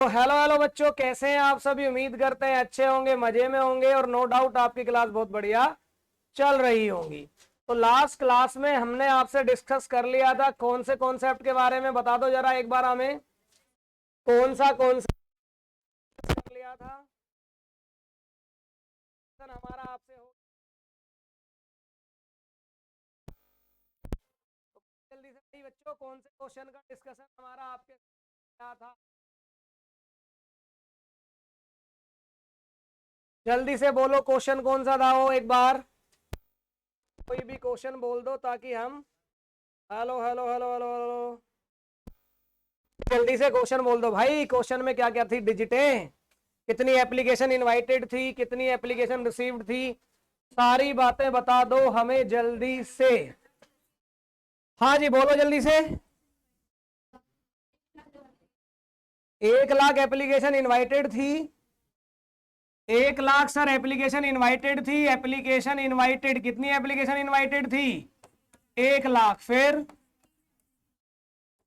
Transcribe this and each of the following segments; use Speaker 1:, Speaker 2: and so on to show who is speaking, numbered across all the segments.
Speaker 1: तो hello hello बच्चों, कैसे हैं आप सभी। उम्मीद करते हैं अच्छे होंगे, मजे में होंगे और नो डाउट आपकी क्लास बहुत बढ़िया चल रही होंगी। तो लास्ट क्लास में हमने आपसे डिस्कस कर लिया था कौन से कॉन्सेप्ट के बारे में, बता दो जरा एक बार हमें। कौन सा कॉन्सेप्ट कर लिया था हमारा आपसे हो। तो जल्दी से बच्चों, कौन से क्वेश्चन का डिस्कशन हमारा आपके क्या था। जल्दी से बोलो, क्वेश्चन कौन सा था वो एक बार। कोई भी क्वेश्चन बोल दो ताकि हम। Hello hello hello hello hello, जल्दी से क्वेश्चन बोल दो भाई। क्वेश्चन में क्या क्या थी डिजिटें, कितनी एप्लीकेशन इनवाइटेड थी, कितनी एप्लीकेशन रिसीव्ड थी, सारी बातें बता दो हमें जल्दी से। हाँ जी बोलो जल्दी से। 1 लाख एप्लीकेशन इनवाइटेड थी। 1 लाख सर एप्लीकेशन इनवाइटेड थी। एप्लीकेशन इनवाइटेड, कितनी एप्लीकेशन इनवाइटेड थी? 1 लाख। फिर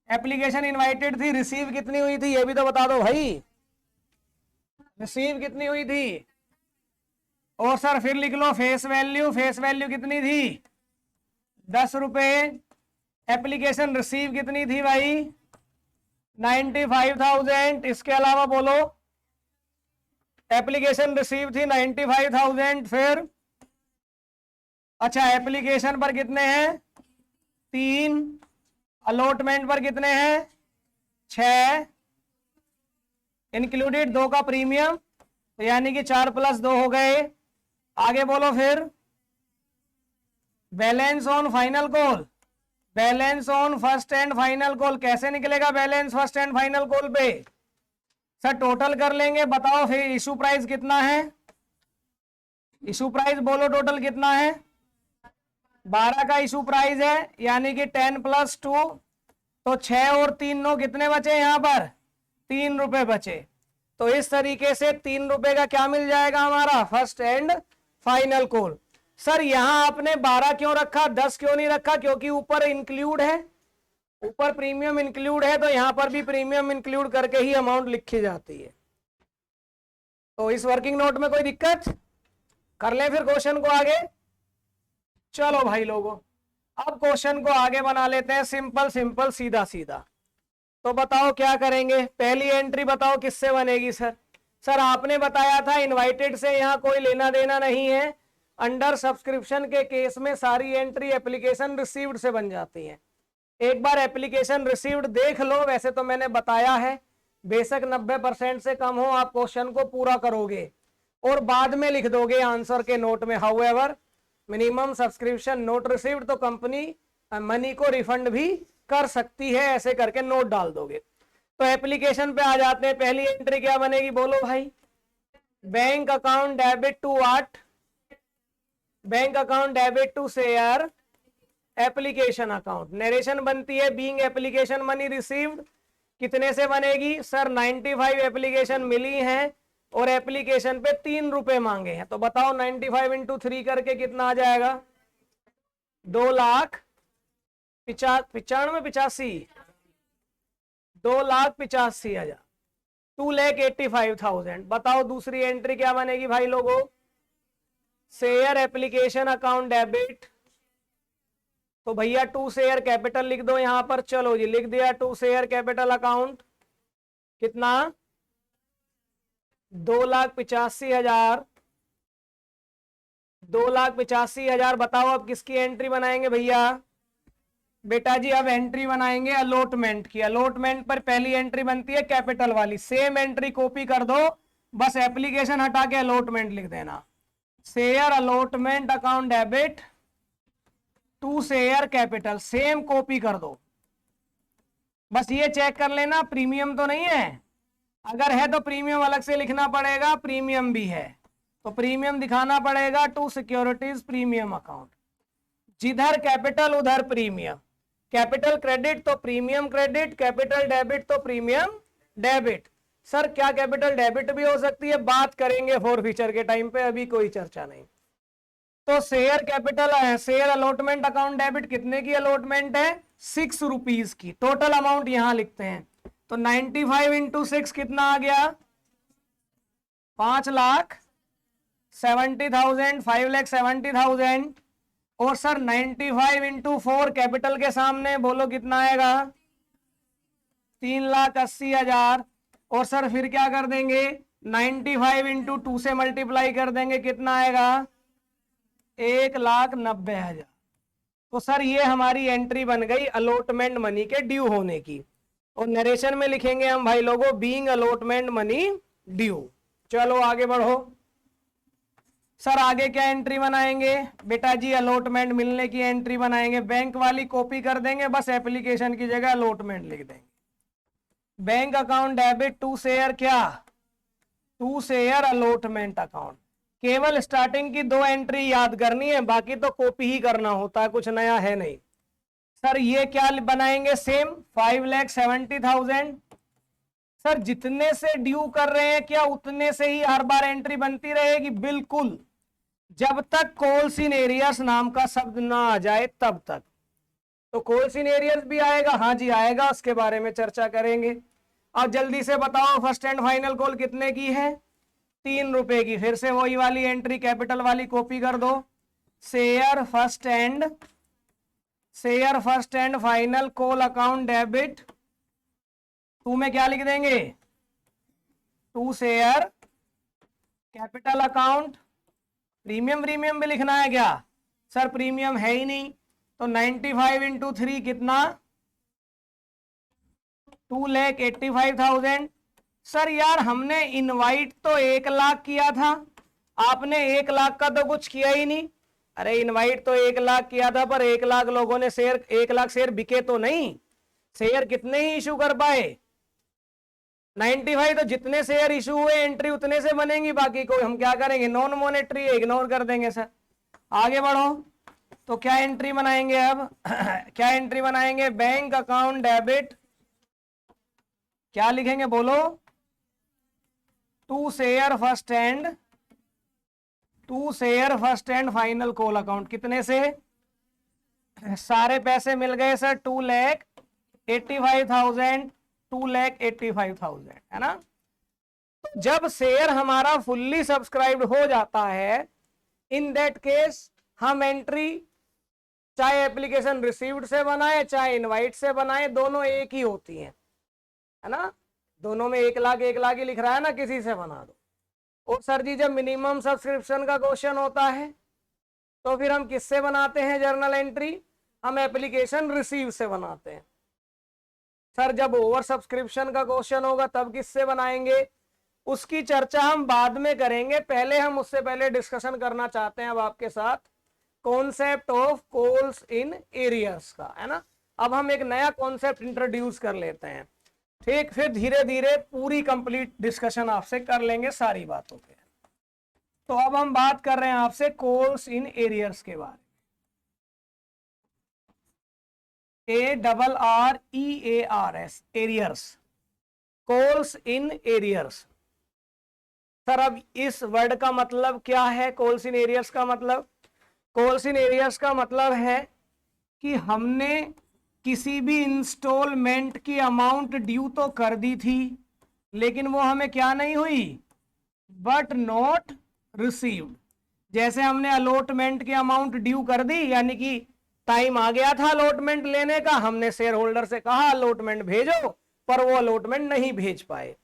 Speaker 1: एप्लीकेशन इनवाइटेड थी, रिसीव कितनी हुई थी ये भी तो बता दो भाई। रिसीव कितनी हुई थी? और सर फिर लिख लो फेस वैल्यू। फेस वैल्यू कितनी थी? 10 रुपए। एप्लीकेशन रिसीव कितनी थी भाई? 95,000। इसके अलावा बोलो। एप्लीकेशन रिसीव थी 95,000। फिर अच्छा, एप्लीकेशन पर कितने हैं? 3। अलॉटमेंट पर कितने हैं? 6। इंक्लूडेड 2 का प्रीमियम, तो यानी कि 4 + 2 हो गए। आगे बोलो फिर। Balance on final call. Balance on first and final call कैसे निकलेगा? Balance first and final call पे सर टोटल कर लेंगे। बताओ फिर इशू प्राइस कितना है? इशू प्राइस बोलो टोटल कितना है? 12 का इशू प्राइस है, यानी कि 10 + 2, तो 6 और 3 9 कितने बचे यहां पर? 3 रुपए बचे। तो इस तरीके से 3 रुपए का क्या मिल जाएगा हमारा? First and final call. Sir यहां आपने 12 क्यों रखा, 10 क्यों नहीं रखा? क्योंकि ऊपर इंक्लूड है, ऊपर प्रीमियम इंक्लूड है, तो यहां पर भी प्रीमियम इंक्लूड करके ही अमाउंट लिखी जाती है। तो इस वर्किंग नोट में कोई दिक्कत? कर ले फिर क्वेश्चन को आगे। चलो भाई लोगों, अब क्वेश्चन को आगे बना लेते हैं, सिंपल सिंपल सीधा सीधा। तो बताओ क्या करेंगे। पहली एंट्री बताओ किससे बनेगी सर? सर आपने बताया था इनवाइटेड से यहां कोई लेना देना नहीं है। अंडर सब्सक्रिप्शन के केस में सारी एंट्री एप्लीकेशन रिसीव्ड से बन जाती है। एक बार एप्लीकेशन रिसीव्ड देख लो। वैसे तो मैंने बताया है बेशक 90% से कम हो, आप क्वेश्चन को पूरा करोगे और बाद में लिख दोगे आंसर के नोट में, however minimum subscription note received, तो कंपनी मनी को रिफंड भी कर सकती है, ऐसे करके नोट डाल दोगे। तो एप्लीकेशन पे आ जाते हैं। पहली एंट्री क्या बनेगी बोलो भाई? Bank account debit to what? Bank account debit to share application account. Narration बनती है बीइंग एप्लीकेशन मनी रिसीव्ड। कितने से बनेगी सर? 95 एप्लीकेशन मिली हैं और एप्लीकेशन पे 3 रुपए मांगे हैं। तो बताओ 95 × 3 करके कितना आ जाएगा? 2,85,000। 2,85,000। बताओ दूसरी एंट्री क्या बनेगी भाई लोगों? Share application account debit. तो भैया 2 शेयर कैपिटल लिख दो यहां पर। चलो जी लिख दिया 2 शेयर कैपिटल अकाउंट। कितना? 2,85,000। 2,85,000। बताओ अब किसकी एंट्री बनाएंगे भैया? बेटा जी अब एंट्री बनाएंगे अलॉटमेंट की। अलॉटमेंट पर पहली एंट्री बनती है कैपिटल वाली, सेम एंट्री कॉपी कर दो, बस एप्लीकेशन हटा के अलॉटमेंट लिख देना। Share allotment account debit to share capital, same copy कर दो। बस ये चेक कर लेना प्रीमियम तो नहीं है। अगर है तो प्रीमियम अलग से लिखना पड़ेगा, प्रीमियम भी है तो प्रीमियम दिखाना पड़ेगा। टू सिक्योरिटीज प्रीमियम अकाउंट, जिधर कैपिटल उधर प्रीमियम। कैपिटल क्रेडिट तो प्रीमियम क्रेडिट, कैपिटल डेबिट तो प्रीमियम डेबिट। सर क्या कैपिटल डेबिट भी हो सकती है? बात करेंगे फॉर फ्यूचर के टाइम पे, अभी कोई चर्चा नहीं। तो शेयर कैपिटल है, शेयर अलॉटमेंट अकाउंट डेबिट कितने की अलॉटमेंट है? 6 रुपीज की। टोटल अमाउंट यहां लिखते हैं तो 95 इंटू 6 कितना आ गया? 5,70,000, 5,70,000। और सर 95 इंटू 4 कैपिटल के सामने बोलो कितना आएगा? 3,80,000। और सर फिर क्या कर देंगे? 95 इंटू 2 से मल्टीप्लाई कर देंगे, कितना आएगा? 1,90,000। तो सर ये हमारी एंट्री बन गई अलॉटमेंट मनी के ड्यू होने की। और नरेशन में लिखेंगे हम भाई लोगों बीइंग अलॉटमेंट मनी ड्यू। चलो आगे बढ़ो। सर आगे क्या एंट्री बनाएंगे? बेटा जी अलॉटमेंट मिलने की एंट्री बनाएंगे। बैंक वाली कॉपी कर देंगे, बस एप्लीकेशन की जगह अलॉटमेंट लिख देंगे। Bank account debit to share, क्या? To share allotment account. केवल स्टार्टिंग की 2 एंट्री याद करनी है, बाकी तो कॉपी ही करना होता है, कुछ नया है नहीं। सर ये क्या बनाएंगे? सेम 5,70,000। सर जितने से ड्यू कर रहे हैं क्या उतने से ही हर बार एंट्री बनती रहेगी? बिल्कुल, जब तक कॉल्स इन एरियर्स नाम का शब्द ना आ जाए तब तक। तो कॉल्स इन एरियर्स भी आएगा? हाँ जी आएगा, उसके बारे में चर्चा करेंगे। अब जल्दी से बताओ फर्स्ट एंड फाइनल कॉल कितने की है? 3 रुपए की। फिर से वही वाली एंट्री कैपिटल वाली कॉपी कर दो। Share first and final call account debit. To में क्या लिख देंगे? To share capital account. Premium भी लिखना है क्या? सर प्रीमियम है ही नहीं, तो 95 इंटू 3 कितना? 2,85,000। सर यार हमने इनवाइट तो 1,00,000 किया था, आपने 1,00,000 का तो कुछ किया ही नहीं। अरे इनवाइट तो 1,00,000 किया था, पर 1,00,000 लोगों ने शेयर, 1,00,000 शेयर बिके तो नहीं। शेयर कितने ही इशू कर पाए? 95। तो जितने शेयर इशू हुए एंट्री उतने से बनेंगी, बाकी को हम क्या करेंगे? नॉन मॉनेटरी इग्नोर कर देंगे। सर आगे बढ़ो। तो क्या एंट्री बनाएंगे अब? क्या एंट्री बनाएंगे? बैंक अकाउंट डेबिट, क्या लिखेंगे बोलो? To share first and final call account. कितने से? सारे पैसे मिल गए सर, 2,85,000, 2,85,000 है ना। तो जब शेयर हमारा फुल्ली सब्सक्राइब्ड हो जाता है, इन दैट केस हम एंट्री चाहे एप्लीकेशन रिसीव्ड से बनाए चाहे इनवाइट से बनाए, दोनों एक ही होती हैं, है ना। दोनों में 1,00,000 ही लिख रहा है ना, किसी से बना दो। और सर जी जब मिनिमम सब्सक्रिप्शन का क्वेश्चन होता है तो फिर हम किससे बनाते हैं जर्नल एंट्री? हम एप्लीकेशन रिसीव से बनाते हैं। सर जब ओवर सब्सक्रिप्शन का क्वेश्चन होगा तब किससे बनाएंगे? उसकी चर्चा हम बाद में करेंगे, पहले हम उससे पहले डिस्कशन करना चाहते हैं अब आपके साथ concept of calls in arrears का, है ना। अब हम एक नया कॉन्सेप्ट इंट्रोड्यूस कर लेते हैं, ठीक। फिर धीरे धीरे पूरी कंप्लीट डिस्कशन आपसे कर लेंगे सारी बातों पे। तो अब हम बात कर रहे हैं आपसे कॉल्स इन एरियर्स के बारे में। ARREARS, arrears, calls in arrears. Sir अब इस वर्ड का मतलब क्या है? कॉल्स इन एरियर्स का मतलब, कॉल्स इन एरियर्स का मतलब है कि हमने किसी भी इंस्टॉलमेंट की अमाउंट ड्यू तो कर दी थी, लेकिन वो हमें क्या नहीं हुई? But not received. जैसे हमने अलॉटमेंट की अमाउंट ड्यू कर दी, यानी कि टाइम आ गया था अलॉटमेंट लेने का, हमने शेयर होल्डर से कहा अलॉटमेंट भेजो, पर वो अलॉटमेंट नहीं भेज पाए।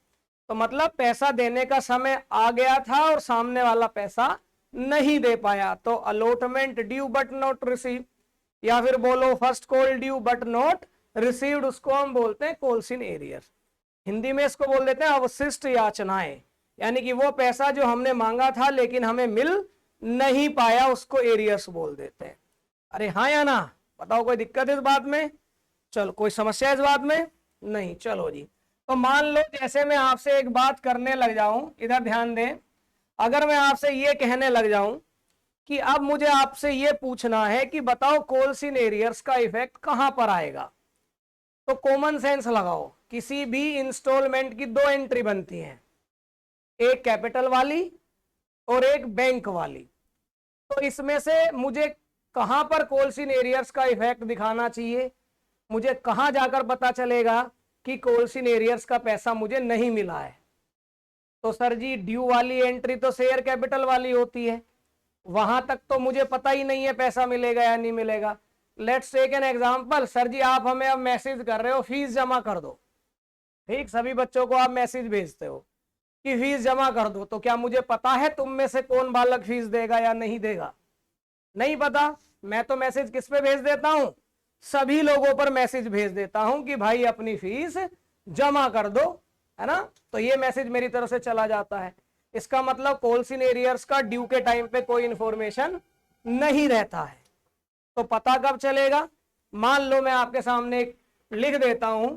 Speaker 1: तो मतलब पैसा देने का समय आ गया था और सामने वाला पैसा नहीं दे पाया, तो allotment due but not receive, या फिर बोलो first call due but not received, उसको हम बोलते हैं कॉल्स इन एरियर्स। हिंदी में इसको बोल देते हैं अवशिष्ट याचनाएं, यानी कि वो पैसा जो हमने मांगा था लेकिन हमें मिल नहीं पाया, उसको एरियर्स बोल देते हैं। अरे हाँ या ना, बताओ कोई दिक्कत इस बात में? चलो कोई समस्या इस बात में? नहीं, चलो जी। तो मान लो जैसे मैं आपसे एक बात करने लग जाऊं, इधर ध्यान दें, अगर मैं आपसे ये कहने लग जाऊं कि अब मुझे आपसे ये पूछना है कि बताओ कॉल्स इन एरियर्स का इफेक्ट कहां पर आएगा, तो कॉमन सेंस लगाओ। किसी भी इंस्टॉलमेंट की 2 एंट्री बनती हैं, एक कैपिटल वाली और एक बैंक वाली। तो इसमें से मुझे कहां पर कॉल्स इन एरियर्स का इफेक्ट दिखाना चाहिए? मुझे कहां जाकर पता चलेगा कि कोल्सिन एरियर्स का पैसा मुझे नहीं मिला है, तो सर जी ड्यू वाली एंट्री तो शेयर कैपिटल वाली होती है, वहां तक तो मुझे पता ही नहीं है पैसा मिलेगा या नहीं मिलेगा। Let's take an example, sir ji आप हमें अब मैसेज कर रहे हो फीस जमा कर दो, ठीक, सभी बच्चों को आप मैसेज भेजते हो कि फीस जमा कर दो, तो क्या मुझे पता है तुम में से कौन बालक फीस देगा या नहीं देगा? नहीं पता। मैं तो मैसेज किस पे भेज देता हूं, सभी लोगों पर मैसेज भेज देता हूं कि भाई अपनी फीस जमा कर दो, है ना, तो ये मैसेज मेरी तरफ से चला जाता है। इसका मतलब कोल्सिन एरियर्स का ड्यू के टाइम पे कोई इंफॉर्मेशन नहीं रहता है। तो पता कब चलेगा? मान लो मैं आपके सामने लिख देता हूं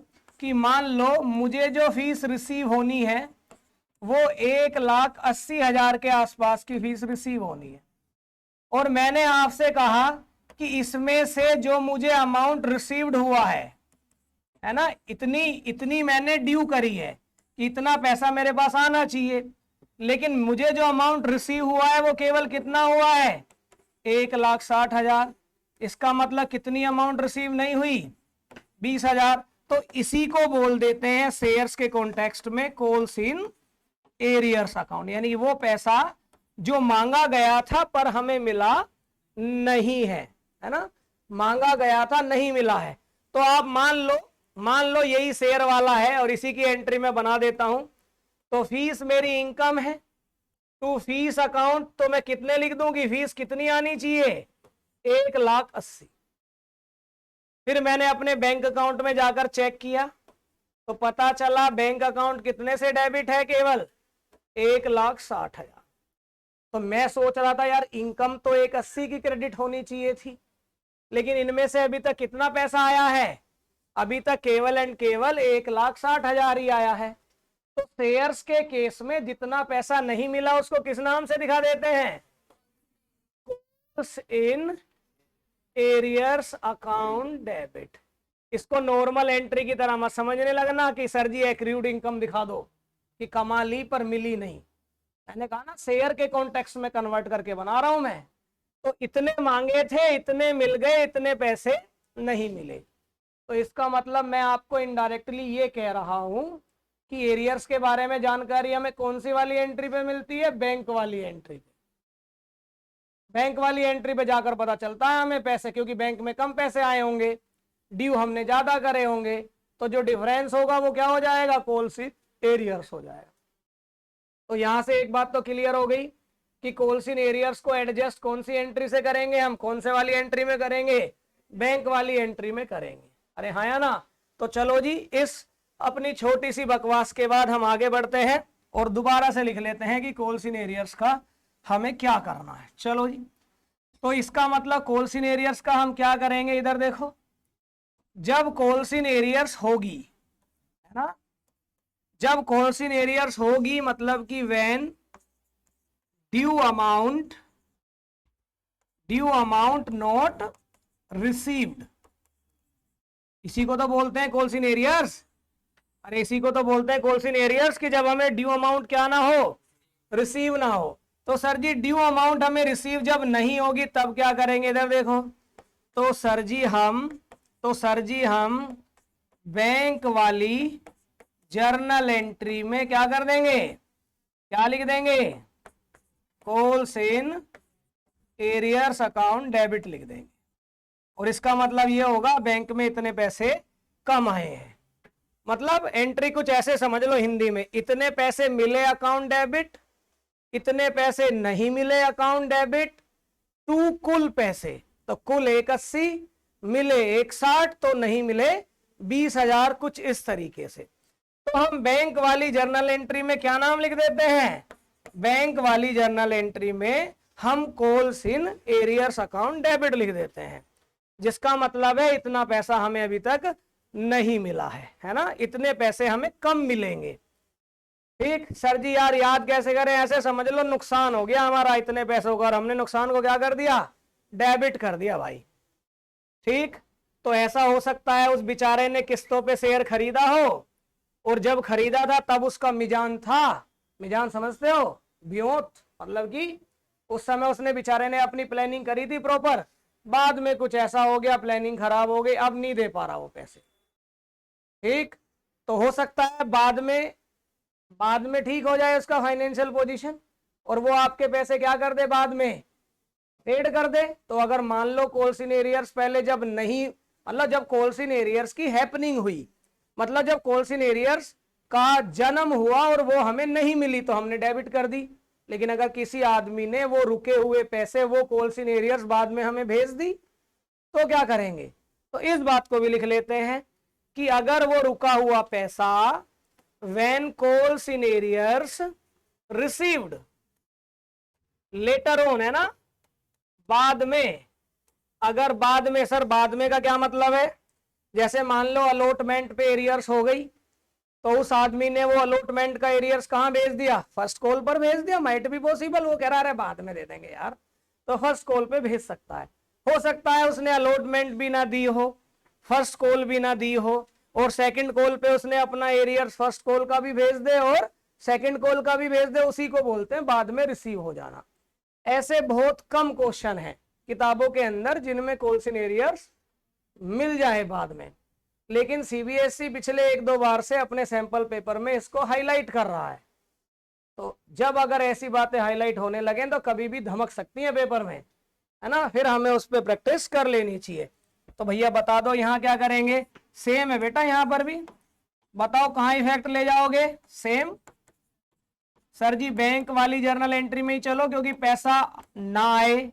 Speaker 1: कि मान लो मुझे जो फीस रिसीव होनी है वो 1,80,000 के आसपास की फीस रिसीव होनी है, और मैंने आपसे कहा कि इसमें से जो मुझे अमाउंट रिसीव्ड हुआ है ना, इतनी मैंने ड्यू करी है कि इतना पैसा मेरे पास आना चाहिए, लेकिन मुझे जो अमाउंट रिसीव हुआ है वो केवल कितना हुआ है? 1,60,000। इसका मतलब कितनी अमाउंट रिसीव नहीं हुई? 20,000। तो इसी को बोल देते हैं शेयर्स के कॉन्टेक्स्ट में कोल्सिन एरियर्स अकाउंट, यानी वो पैसा जो मांगा गया था पर हमें मिला नहीं है ना, मांगा गया था नहीं मिला है। तो आप मान लो यही शेयर वाला है और इसी की एंट्री में बना देता हूं, तो फीस मेरी इनकम है, टू फीस अकाउंट, तो मैं कितने लिख दूंगी, फीस कितनी आनी चाहिए? 1,80,000। फिर मैंने अपने बैंक अकाउंट में जाकर चेक किया तो पता चला बैंक अकाउंट कितने से डेबिट है? केवल 1,60,000। तो मैं सोच रहा था यार इनकम तो 1,80,000 की क्रेडिट होनी चाहिए थी, लेकिन इनमें से अभी तक कितना पैसा आया है? अभी तक केवल एंड केवल 1,60,000 ही आया है। तो शेयर्स के केस में जितना पैसा नहीं मिला उसको किस नाम से दिखा देते हैं? इन एरियर्स अकाउंट डेबिट। इसको नॉर्मल एंट्री की तरह मत समझने लगना कि सर जी एक्रूड इनकम दिखा दो कि कमा ली पर मिली नहीं। मैंने कहा ना शेयर के कॉन्टेक्स्ट में कन्वर्ट करके बना रहा हूं मैं। तो इतने मांगे थे, इतने मिल गए, इतने पैसे नहीं मिले। तो इसका मतलब मैं आपको इनडायरेक्टली ये कह रहा हूं कि एरियर्स के बारे में जानकारी हमें कौन सी वाली एंट्री पे मिलती है? बैंक वाली एंट्री पे। बैंक वाली एंट्री पे जाकर पता चलता है हमें पैसे, क्योंकि बैंक में कम पैसे आए होंगे, ड्यू हमने ज्यादा करे होंगे, तो जो डिफरेंस होगा वो क्या हो जाएगा? कोल्सिन एरियर्स हो जाएगा। तो यहां से एक बात तो क्लियर हो गई कि कोल्सिन एरियर्स को एडजस्ट कौन सी एंट्री से करेंगे हम? कौन से वाली एंट्री में करेंगे? बैंक वाली एंट्री में करेंगे। अरे हाँ या ना? तो चलो जी, इस अपनी छोटी सी बकवास के बाद हम आगे बढ़ते हैं और दोबारा से लिख लेते हैं कि कोल्सिन एरियर्स का हमें क्या करना है। चलो जी, तो इसका मतलब कोल्सिन एरियर्स का हम क्या करेंगे? इधर देखो, जब कोल्सिन एरियर्स होगी, है ना, जब कोल्सिन एरियर्स होगी मतलब कि when due amount not received, इसी को तो बोलते हैं कोल्सिन एरियर्स। अरे इसी को तो बोलते हैं कोल्सिन एरियर्स कि जब हमें ड्यू अमाउंट क्या ना हो? रिसीव ना हो। तो सर जी ड्यू अमाउंट हमें रिसीव जब नहीं होगी तब क्या करेंगे? इधर देखो, तो सर जी हम बैंक वाली जर्नल एंट्री में क्या कर देंगे? क्या लिख देंगे? कोल्सिन एरियर्स अकाउंट डेबिट लिख देंगे। और इसका मतलब ये होगा बैंक में इतने पैसे कम आए हैं। मतलब एंट्री कुछ ऐसे समझ लो हिंदी में, इतने पैसे मिले अकाउंट डेबिट, इतने पैसे नहीं मिले अकाउंट डेबिट, टू कुल पैसे, तो कुल 1,80, मिले 1,60, तो नहीं मिले 20,000, कुछ इस तरीके से। तो हम बैंक वाली जर्नल एंट्री में क्या नाम लिख देते हैं? बैंक वाली जर्नल एंट्री में हम कोल्सिन एरियर्स अकाउंट डेबिट लिख देते हैं, जिसका मतलब है इतना पैसा हमें अभी तक नहीं मिला है ना, इतने पैसे हमें कम मिलेंगे। ठीक सर जी यार याद कैसे करें? ऐसे समझ लो नुकसान हो गया हमारा इतने पैसों का और हमने नुकसान को क्या कर दिया? डेबिट कर दिया भाई। ठीक, तो ऐसा हो सकता है उस बेचारे ने किस्तों पे शेयर खरीदा हो और जब खरीदा था तब उसका मिजान था, मिजान समझते हो? ब्योत, मतलब कि उस समय उसने बेचारे ने अपनी प्लानिंग करी थी प्रॉपर, बाद में कुछ ऐसा हो गया, प्लानिंग खराब हो गई, अब नहीं दे पा रहा वो पैसे। ठीक, तो हो सकता है बाद में ठीक हो जाए उसका फाइनेंशियल पोजीशन और वो आपके पैसे क्या कर दे, बाद में पेड कर दे। तो अगर मान लो कोल्स इन एरियर्स पहले जब नहीं, मतलब जब कोल्स इन एरियर्स की हैपनिंग हुई, मतलब जब कोल्स इन एरियर्स का जन्म हुआ और वो हमें नहीं मिली तो हमने डेबिट कर दी। लेकिन अगर किसी आदमी ने वो रुके हुए पैसे वो कोल्स इन एरियर्स बाद में हमें भेज दी तो क्या करेंगे? तो इस बात को भी लिख लेते हैं कि अगर वो रुका हुआ पैसा when calls in arrears received later on, है ना, बाद में। अगर बाद में, सर बाद में का क्या मतलब है? जैसे मान लो अलॉटमेंट पे एरियर्स हो गई तो उस आदमी ने वो अलॉटमेंट का एरियर्स कहां भेज दिया? फर्स्ट कॉल पर भेज दिया। माइट भी पॉसिबल वो कह रहा है बाद में दे देंगे यार, तो फर्स्ट कॉल पे भेज सकता है। हो सकता है उसने अलॉटमेंट भी ना दी हो, फर्स्ट कॉल भी ना दी हो, और सेकंड कॉल पे उसने अपना एरियर्स फर्स्ट कॉल का भी भेज दे और सेकंड कॉल का भी भेज दे। उसी को बोलते हैं बाद में रिसीव हो जाना। ऐसे बहुत कम क्वेश्चन हैं किताबों के अंदर जिनमें कॉल्स इन एरियर्स मिल जाए बाद में, लेकिन सीबीएसई पिछले 1-2 बार से अपने सैंपल पेपर में इसको हाईलाइट कर रहा है। तो जब अगर ऐसी बातें हाईलाइट होने लगे तो कभी भी धमक सकती है पेपर में, है ना, फिर हमें उस पर प्रैक्टिस कर लेनी चाहिए। तो भैया बता दो यहाँ क्या करेंगे? सेम है बेटा, यहाँ पर भी बताओ कहाँ इफेक्ट ले जाओगे? सेम। सर जी बैंक वाली जर्नल एंट्री में ही चलो, क्योंकि पैसा ना आए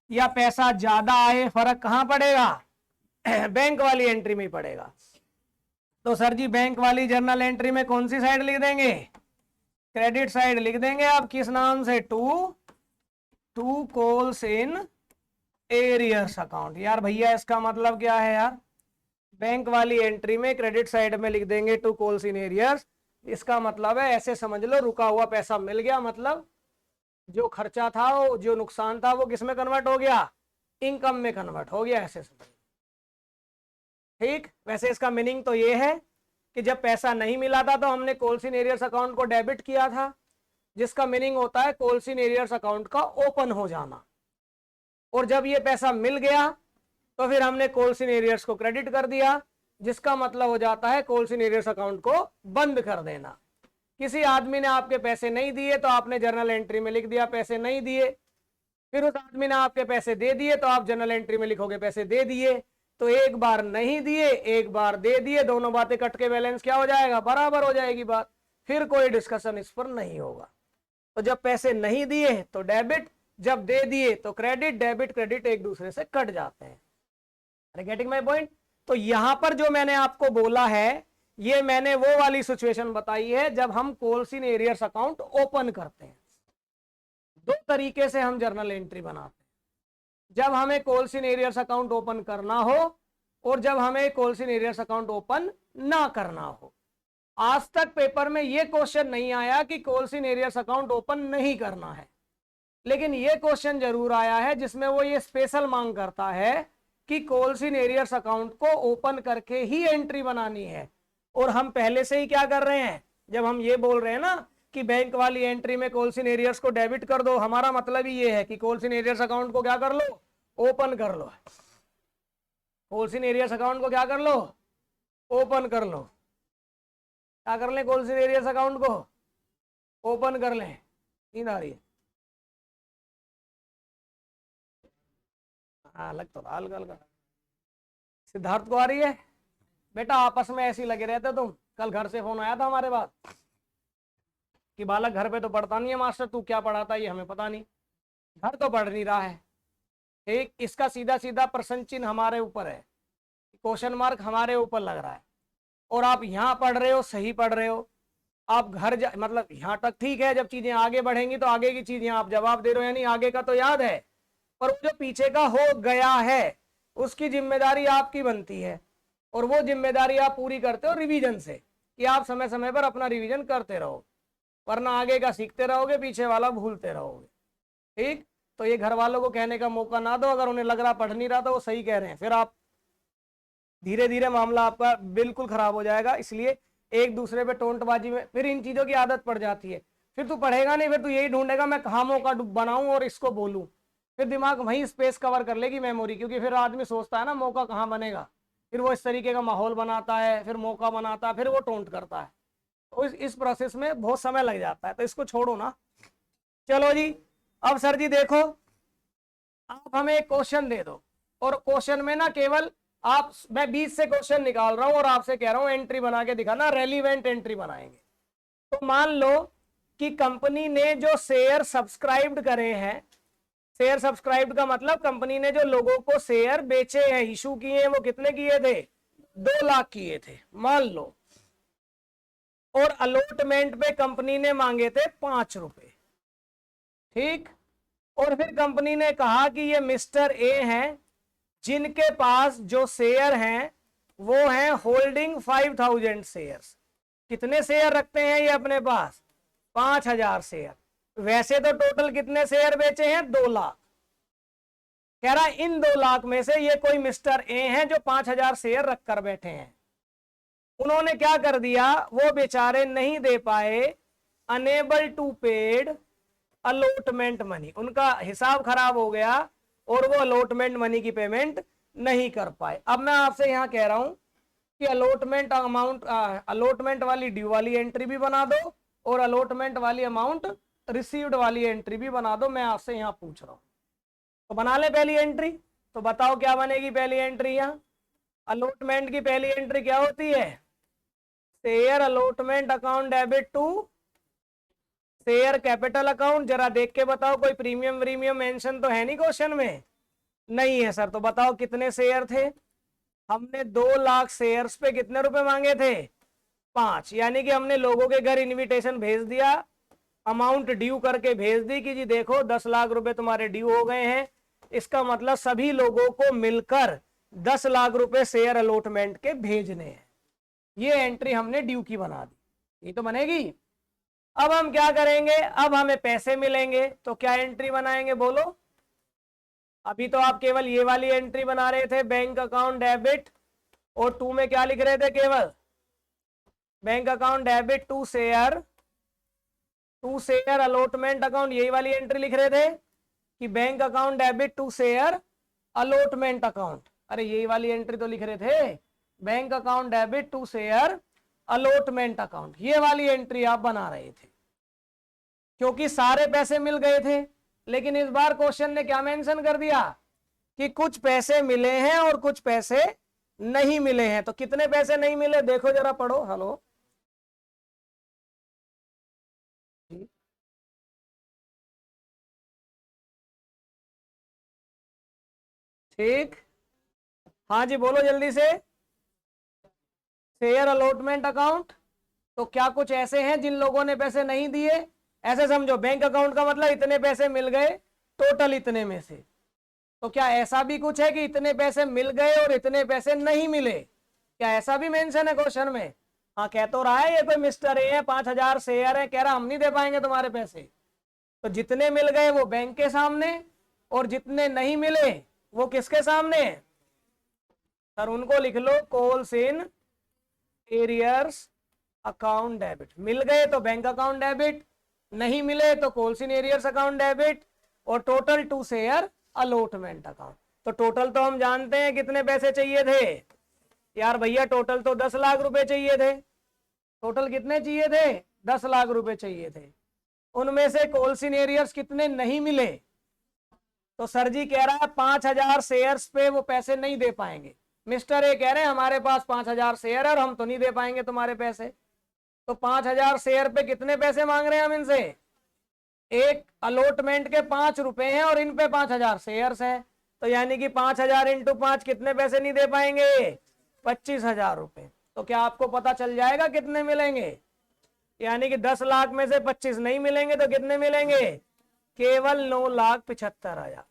Speaker 1: या पैसा ज्यादा आए फर्क कहाँ पड़ेगा? बैंक वाली एंट्री में ही पड़ेगा। तो सर जी बैंक वाली जर्नल एंट्री में कौन सी साइड लिख देंगे? क्रेडिट साइड लिख देंगे। आप किस नाम से? To calls in arrears account. यार भैया इसका मतलब क्या है यार? बैंक वाली एंट्री में क्रेडिट साइड में लिख देंगे टू कॉल्स इन एरियर्स। इसका मतलब है, ऐसे समझ लो, रुका हुआ पैसा मिल गया, मतलब जो खर्चा था, वो जो नुकसान था, वो किस में कन्वर्ट हो गया? इनकम में कन्वर्ट हो गया, ऐसे समझ। ठीक। वैसे इसका मीनिंग तो ये है कि जब पैसा नहीं मिला था तो हमने कॉल्स इन एरियर्स अकाउंट को डेबिट किया था, जिसका मीनिंग होता है कॉल्स इन एरियर्स अकाउंट का ओपन हो जाना। और जब ये पैसा मिल गया तो फिर हमने कॉल्स इन एरियर्स को क्रेडिट कर दिया, जिसका मतलब हो जाता है कॉल्स इन एरियर्स अकाउंट को बंद कर देना। किसी आदमी ने आपके पैसे नहीं दिए तो आपने जर्नल एंट्री में लिख दिया पैसे नहीं दिए। फिर उस आदमी ने आपके पैसे दे दिए तो आप जर्नल एंट्री में लिखोगे पैसे दे दिए। तो एक बार नहीं दिए, एक बार दे दिए, दोनों बातें कट के बैलेंस क्या हो जाएगा? बराबर हो जाएगी बात। फिर कोई डिस्कशन इस पर नहीं होगा। तो जब पैसे नहीं दिए तो डेबिट, जब दे दिए तो क्रेडिट। डेबिट क्रेडिट एक दूसरे से कट जाते हैं। Getting my point? तो यहां पर जो मैंने आपको बोला है, ये मैंने वो वाली सिचुएशन बताई है जब हम calls in arrears account open करते हैं। दो तरीके से हम जर्नल एंट्री बनाते हैं, जब हमें calls in arrears account open करना हो और जब हमें calls in arrears account open ना करना हो। आज तक पेपर में ये क्वेश्चन नहीं आया कि calls in arrears account open नहीं करना है, लेकिन ये क्वेश्चन जरूर आया है जिसमें वो ये स्पेशल मांग करता है कि कॉल्स इन एरियर्स अकाउंट को ओपन करके ही एंट्री बनानी है। और हम पहले से ही क्या कर रहे हैं, जब हम ये बोल रहे हैं ना कि बैंक वाली एंट्री में कॉल्स इन एरियर्स को डेबिट कर दो, हमारा मतलब ही ये है कि कॉल्स इन एरियर्स अकाउंट को क्या कर लो? ओपन कर लो। कॉल्स इन एरियर्स अकाउंट को क्या कर लो? ओपन कर लो। क्या कर लें? कॉल्स इन एरियर्स अकाउंट को ओपन कर लें। नींद आ रही है? हाँ लग तो रहा हल्का हल्का। सिद्धार्थ को आ रही है? बेटा आपस में ऐसे ही लगे रहते तुम। कल घर से फोन आया था हमारे पास कि बालक घर पे तो पढ़ता नहीं है मास्टर, तू क्या पढ़ाता है ये हमें पता नहीं। घर तो पढ़ नहीं रहा है। एक इसका सीधा सीधा प्रश्न चिन्ह हमारे ऊपर है, क्वेश्चन मार्क हमारे ऊपर लग रहा है। और आप यहाँ पढ़ रहे हो, सही पढ़ रहे हो, आप घर मतलब यहाँ तक ठीक है, जब चीजें आगे बढ़ेंगी तो आगे की चीजें आप जवाब दे रहे हो, यानी आगे का तो याद है, पर जो पीछे का हो गया है उसकी जिम्मेदारी आपकी बनती है। और वो जिम्मेदारी आप पूरी करते हो रिवीजन से, कि आप समय समय पर अपना रिवीजन करते रहो, वरना आगे का सीखते रहोगे, पीछे वाला भूलते रहोगे। ठीक। तो ये घर वालों को कहने का मौका ना दो, अगर उन्हें लग रहा पढ़ नहीं रहा तो वो सही कह रहे हैं, फिर आप धीरे धीरे मामला आपका बिल्कुल खराब हो जाएगा। इसलिए एक दूसरे पे टोंटबाजी में फिर इन चीजों की आदत पड़ जाती है, फिर तू पढ़ेगा नहीं, फिर तू यही ढूंढेगा मैं कहाँ मौका बनाऊं और इसको बोलूं, फिर दिमाग वहीं स्पेस कवर कर लेगी मेमोरी, क्योंकि फिर आदमी सोचता है ना मौका कहाँ बनेगा, फिर वो इस तरीके का माहौल बनाता है, फिर मौका बनाता है, फिर वो टोंट करता है। तो इस प्रोसेस में बहुत समय लग जाता है, तो इसको छोड़ो ना। चलो जी, अब सर जी देखो, आप हमें एक क्वेश्चन दे दो, और क्वेश्चन में ना केवल मैं 20 से क्वेश्चन निकाल रहा हूं और आपसे कह रहा हूं एंट्री बना के दिखाना, रेलिवेंट एंट्री बनाएंगे। तो मान लो कि कंपनी ने जो शेयर सब्सक्राइब्ड करे हैं, शेयर सब्सक्राइब्ड का मतलब कंपनी ने जो लोगों को शेयर बेचे हैं, इशू किए हैं, वो कितने किए थे? 2 लाख किए थे मान लो, और अलॉटमेंट पे कंपनी ने मांगे थे 5 रुपए, ठीक। और फिर कंपनी ने कहा कि ये मिस्टर ए हैं, जिनके पास जो शेयर हैं वो हैं होल्डिंग 5000 शेयर्स। कितने शेयर रखते हैं ये अपने पास? 5000 शेयर। वैसे तो टोटल कितने शेयर बेचे हैं? 2 लाख। कह रहा इन 2 लाख में से ये कोई मिस्टर ए हैं जो 5000 शेयर रखकर बैठे हैं। उन्होंने क्या कर दिया, वो बेचारे नहीं दे पाए, unable to paid allotment money, उनका हिसाब खराब हो गया और वो अलॉटमेंट मनी की पेमेंट नहीं कर पाए। अब मैं आपसे यहां कह रहा हूं कि अलॉटमेंट अमाउंट, अलॉटमेंट वाली ड्यू वाली एंट्री भी बना दो और अलॉटमेंट वाली अमाउंट रिसीव्ड वाली एंट्री भी बना दो। मैं आपसे यहां पूछ रहा हूं, तो बना ले पहली एंट्री। तो बताओ क्या बनेगी पहली एंट्री? यहां अलॉटमेंट की पहली एंट्री क्या होती है? Share allotment account debit to share capital account. जरा देख के बताओ, कोई प्रीमियम व्रीमियम मेंशन तो है नहीं क्वेश्चन में? नहीं है सर। तो बताओ कितने शेयर थे? हमने 2 लाख शेयर्स पे कितने रुपए मांगे थे? 5। यानी कि हमने लोगों के घर इनविटेशन भेज दिया, अमाउंट ड्यू करके भेज दी कि जी देखो 10 लाख रुपए तुम्हारे ड्यू हो गए हैं। इसका मतलब सभी लोगों को मिलकर 10 लाख रुपए शेयर अलॉटमेंट के भेजने हैं। ये एंट्री हमने ड्यू की बना दी, ये तो बनेगी। अब हम क्या करेंगे, अब हमें पैसे मिलेंगे, तो क्या एंट्री बनाएंगे बोलो? अभी तो आप केवल ये वाली एंट्री बना रहे थे, बैंक अकाउंट डेबिट, और 2 में क्या लिख रहे थे? केवल bank account debit to share allotment account, यही वाली एंट्री लिख रहे थे कि bank account debit to share allotment account. अरे यही वाली एंट्री तो लिख रहे थे, bank account debit to share allotment account. ये वाली एंट्री आप बना रहे थे क्योंकि सारे पैसे मिल गए थे। लेकिन इस बार क्वेश्चन ने क्या मेंशन कर दिया कि कुछ पैसे मिले हैं और कुछ पैसे नहीं मिले हैं। तो कितने पैसे नहीं मिले देखो जरा, पढ़ो। हेलो, ठीक, हाँ जी बोलो जल्दी से। शेयर अलॉटमेंट अकाउंट, तो क्या कुछ ऐसे हैं जिन लोगों ने पैसे नहीं दिए? ऐसे समझो, बैंक अकाउंट का मतलब इतने पैसे मिल गए टोटल इतने में से। तो क्या ऐसा भी कुछ है कि इतने पैसे मिल गए और इतने पैसे नहीं मिले? क्या ऐसा भी मेंशन है क्वेश्चन में? हाँ, कह तो रहा है ये कोई मिस्टर ए है, 5000 शेयर है, कह रहा हम नहीं दे पाएंगे तुम्हारे पैसे। तो जितने मिल गए वो बैंक के सामने, और जितने नहीं मिले वो किसके सामने? सर उनको लिख लो calls in arrears account debit. मिल गए तो बैंक अकाउंट डेबिट, नहीं मिले तो calls in arrears account debit, और total to share allotment account. तो टोटल तो हम जानते हैं कितने पैसे चाहिए थे यार भैया, टोटल तो 10 लाख रुपए चाहिए थे। टोटल कितने चाहिए थे? 10 लाख रुपए चाहिए थे। उनमें से कॉल्स इन एरियर्स कितने नहीं मिले? तो सर जी कह रहा है 5000 शेयर्स पे वो पैसे नहीं दे पाएंगे। मिस्टर ए कह रहे हैं हमारे पास 5000 शेयर है और हम तो नहीं दे पाएंगे तुम्हारे पैसे। तो 5000 शेयर पे कितने पैसे मांग रहे हैं हम इनसे? एक अलॉटमेंट के 5 रुपए हैं और इन पे 5000 शेयर्स हैं। तो यानी कि 5000 इंटू 5 कितने पैसे नहीं दे पाएंगे? 25,000 रुपए। तो क्या आपको पता चल जाएगा कितने मिलेंगे? यानी कि 10 लाख में से 25 नहीं मिलेंगे तो कितने मिलेंगे? केवल 9,75,000।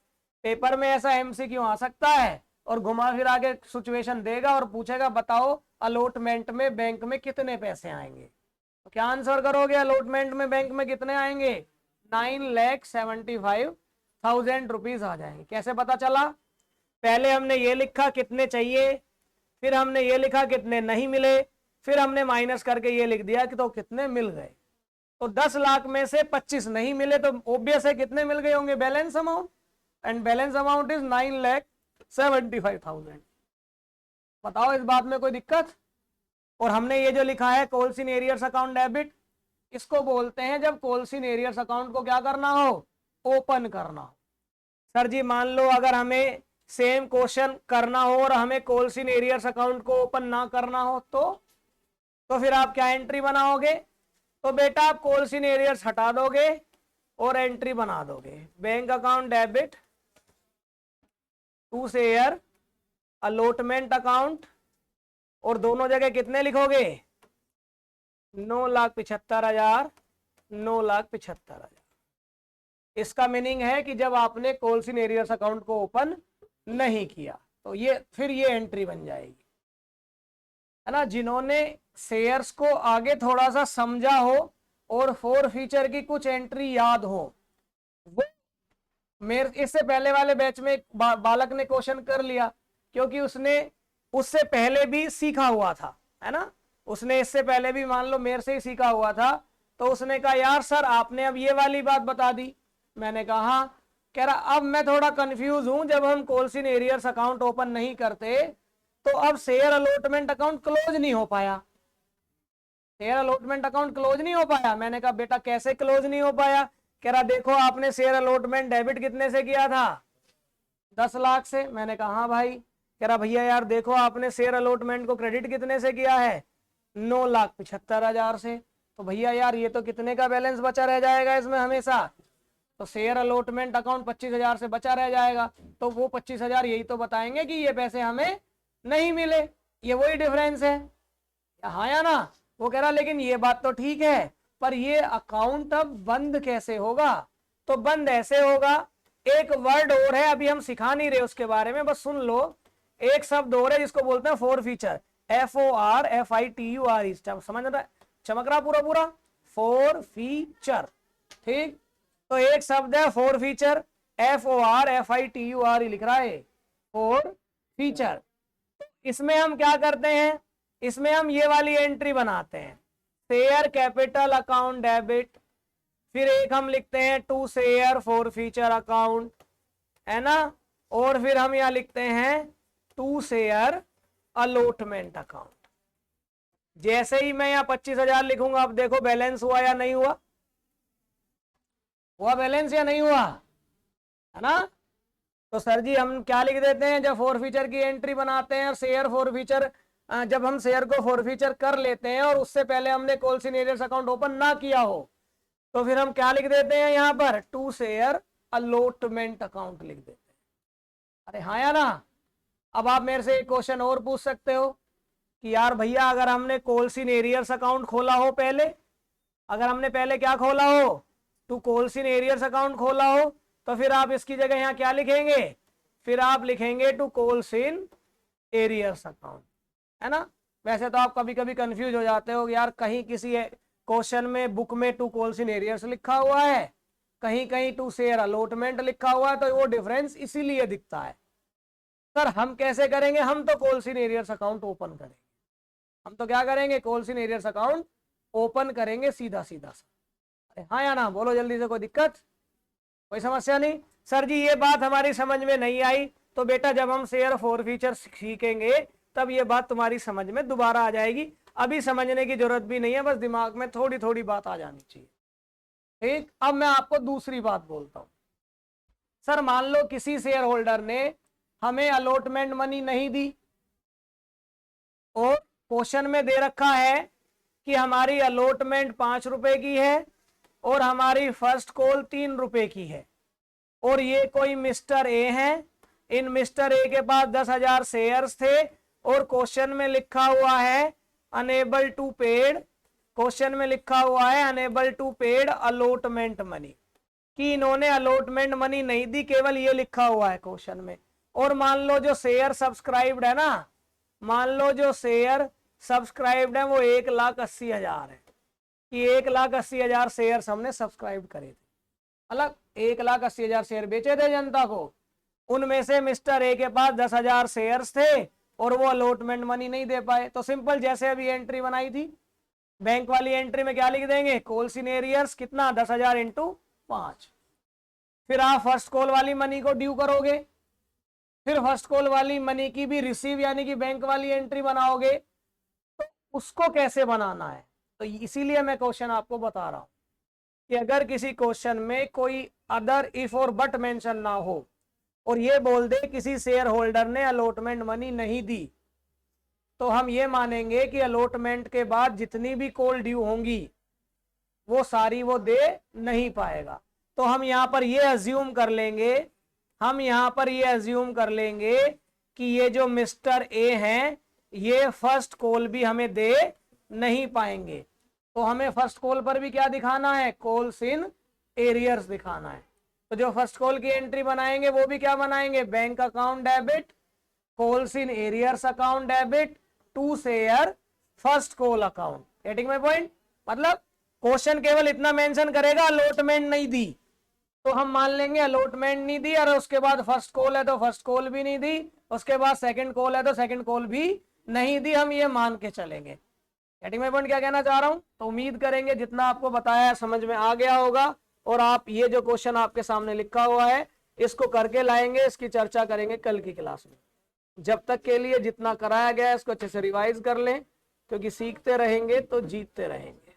Speaker 1: पेपर में ऐसा एमसीक्यू आ सकता है और घुमा फिरा के सिचुएशन देगा और पूछेगा बताओ अलॉटमेंट में बैंक में कितने पैसे आएंगे। तो क्या आंसर करोगे? अलॉटमेंट में बैंक में कितने आएंगे? 9,75,000 रुपीज आ जाएंगे। कैसे पता चला? पहले हमने ये लिखा कितने चाहिए, फिर हमने ये लिखा कितने नहीं मिले, फिर हमने माइनस करके ये लिख दिया कि तो कितने मिल गए। तो 10 लाख में से 25 नहीं मिले तो ऑब्वियस है कितने मिल गए होंगे? Balance amount, and balance amount is 9,75,000। बताओ इस बात में कोई दिक्कत? और हमने ये जो लिखा है calls in arrears account debit, इसको बोलते हैं जब कॉल्स इन एरियर्स अकाउंट को क्या करना हो, ओपन करना हो। सर जी मान लो अगर हमें सेम क्वेश्चन करना हो और हमें कॉल्स इन एरियर्स अकाउंट को ओपन ना करना हो तो फिर आप क्या एंट्री बनाओगे? तो बेटा आप कॉल्स इन एरियर्स हटा दोगे और एंट्री बना दोगे bank account debit to share allotment account, और दोनों जगह कितने लिखोगे? 9,75,000, 9,75,000। इसका मीनिंग है कि जब आपने कॉल्स इन एरियर्स अकाउंट को ओपन नहीं किया तो ये फिर ये एंट्री बन जाएगी, है ना। जिन्होंने शेयर्स को आगे थोड़ा सा समझा हो और फोर फीचर की कुछ एंट्री याद हो, वो मेरे इससे पहले वाले बैच में एक बालक ने क्वेश्चन कर लिया, क्योंकि उसने उससे पहले भी सीखा हुआ था, है ना। उसने इससे पहले भी मान लो मेरे से ही सीखा हुआ था, तो उसने कहा यार सर आपने अब ये वाली बात बता दी। मैंने कहा हाँ। कह रहा अब मैं थोड़ा कंफ्यूज हूं, जब हम calls in arrears account open नहीं करते तो अब शेयर अलॉटमेंट अकाउंट क्लोज नहीं हो पाया, शेयर अलॉटमेंट अकाउंट क्लोज नहीं हो पाया। मैंने कहा बेटा कैसे क्लोज नहीं हो पाया? कह रहा देखो आपने शेयर अलॉटमेंट डेबिट कितने से किया था? 10 लाख से। मैंने कहा हाँ भाई। कह रहा भैया यार देखो आपने शेयर अलॉटमेंट को क्रेडिट कितने से किया है? 9,75,000 से। तो भैया यार ये तो कितने का बैलेंस बचा रह जाएगा इसमें हमेशा? तो शेयर अलॉटमेंट अकाउंट 25,000 से बचा रह जाएगा, तो वो 25,000 यही तो बताएंगे कि ये पैसे हमें नहीं मिले, ये वही डिफरेंस है, हाँ या ना। वो कह रहा लेकिन ये बात तो ठीक है, पर ये अकाउंट अब बंद कैसे होगा? तो बंद ऐसे होगा, एक वर्ड और है, अभी हम सिखा नहीं रहे उसके बारे में, बस सुन लो। एक शब्द और है जिसको बोलते हैं फोर फीचर, FORFITURE। समझ रहा, चमक रहा पूरा पूरा, फोर फीचर। ठीक, तो एक शब्द है फोर फीचर, FORFITURE लिख रहा है, फोर फीचर। इसमें हम क्या करते हैं? इसमें हम ये वाली एंट्री बनाते हैं, शेयर कैपिटल अकाउंट डेबिट, फिर एक हम लिखते हैं to share forfeiture account, है ना, और फिर हम यहां लिखते हैं टू शेयर अलॉटमेंट अकाउंट। जैसे ही मैं यहां 25,000 लिखूंगा, अब देखो बैलेंस हुआ या नहीं हुआ? हुआ बैलेंस या नहीं हुआ? है ना। तो सर जी हम क्या लिख देते हैं जब फोर फीचर की एंट्री बनाते हैं? शेयर फोर फीचर, जब हम शेयर को फोर फीचर कर लेते हैं और उससे पहले हमने calls in arrears account open ना किया हो, तो फिर हम क्या लिख देते हैं यहाँ पर? टू शेयर अलॉटमेंट अकाउंट लिख देते हैं। अरे हाँ या ना। अब आप मेरे से एक क्वेश्चन और पूछ सकते हो कि यार भैया अगर हमने कॉल्स इन एरियर्स अकाउंट खोला हो पहले, अगर हमने पहले क्या खोला हो? To calls in arrears account खोला हो, तो फिर आप इसकी जगह यहाँ क्या लिखेंगे? फिर आप लिखेंगे to calls in arrears account, है ना। वैसे तो आप कभी कभी कंफ्यूज हो जाते हो यार, कहीं किसी क्वेश्चन में बुक में टू कॉल्स इन एरियर्स लिखा हुआ है, कहीं कहीं टू शेयर अलॉटमेंट लिखा हुआ है, तो वो डिफरेंस इसीलिए दिखता है। सर हम कैसे करेंगे? हम तो calls in arrears account open करेंगे, हम तो क्या करेंगे? Calls in arrears account open करेंगे सीधा सीधा सा। अरे हाँ या ना, बोलो जल्दी से, कोई दिक्कत, कोई समस्या नहीं? सर जी ये बात हमारी समझ में नहीं आई, तो बेटा जब हम शेयर फोर फीचर सीखेंगे तब ये बात तुम्हारी समझ में दोबारा आ जाएगी, अभी समझने की जरूरत भी नहीं है, बस दिमाग में थोड़ी थोड़ी बात आ जानी चाहिए। ठीक, अब मैं आपको दूसरी बात बोलता हूं। सर मान लो किसी शेयर होल्डर ने हमें अलॉटमेंट मनी नहीं दी और क्वेश्चन में दे रखा है कि हमारी अलॉटमेंट 5 रुपए की है और हमारी फर्स्ट कॉल 3 रुपए की है, और ये कोई मिस्टर ए है, इन मिस्टर ए के पास 10,000 शेयर्स थे और क्वेश्चन में लिखा हुआ है अनेबल टू पेड, क्वेश्चन में लिखा हुआ है unable to paid allotment money, कि इन्होंने अलॉटमेंट मनी नहीं दी, केवल ये लिखा हुआ है क्वेश्चन में। और मान लो जो शेयर सब्सक्राइब्ड है ना, मान लो जो शेयर सब्सक्राइब्ड है वो 1,80,000 है, कि 1,80,000 शेयर हमने सब्सक्राइब करे थे, अलग 1,80,000 शेयर बेचे थे जनता को, उनमें से मिस्टर ए के पास 10,000 शेयर्स थे और वो अलॉटमेंट मनी नहीं दे पाए। तो सिंपल जैसे अभी एंट्री बनाई थी बैंक वाली एंट्री में क्या लिख देंगे? कॉल्स इन एरियर्स कितना? 10,000 इंटू 5। फिर आप फर्स्ट कॉल वाली मनी को ड्यू करोगे, फिर फर्स्ट कॉल वाली मनी की भी रिसीव यानी कि बैंक वाली एंट्री बनाओगे, तो उसको कैसे बनाना है। तो इसीलिए मैं क्वेश्चन आपको बता रहा हूं कि अगर किसी क्वेश्चन में कोई अदर इफ और बट मेंशन ना हो और ये बोल दे किसी शेयर होल्डर ने अलॉटमेंट मनी नहीं दी, तो हम ये मानेंगे कि अलॉटमेंट के बाद जितनी भी कॉल ड्यू होंगी वो सारी वो दे नहीं पाएगा। तो हम यहां पर ये अज्यूम कर लेंगे, कि ये जो मिस्टर ए हैं ये फर्स्ट कॉल भी हमें दे नहीं पाएंगे। तो हमें फर्स्ट कॉल पर भी क्या दिखाना है, कॉल्स इन एरियर्स दिखाना है। तो जो फर्स्ट कॉल की एंट्री बनाएंगे वो भी क्या बनाएंगे, bank account debit, calls in arrears account debit to share first call account. Getting my point. मतलब क्वेश्चन केवल इतना मेंशन करेगा अलॉटमेंट नहीं दी, तो हम मान लेंगे अलॉटमेंट नहीं दी, और उसके बाद फर्स्ट कॉल है तो फर्स्ट कॉल भी नहीं दी, उसके बाद सेकंड कॉल है तो सेकंड कॉल भी नहीं दी, हम ये मान के चलेंगे। गेटिंग माय पॉइंट क्या कहना चाह रहा हूं। तो उम्मीद करेंगे जितना आपको बताया है समझ में आ गया होगा, और आप ये जो क्वेश्चन आपके सामने लिखा हुआ है इसको करके लाएंगे, इसकी चर्चा करेंगे कल की क्लास में। जब तक के लिए जितना कराया गया है इसको अच्छे से रिवाइज कर लें, क्योंकि सीखते रहेंगे तो जीतते रहेंगे।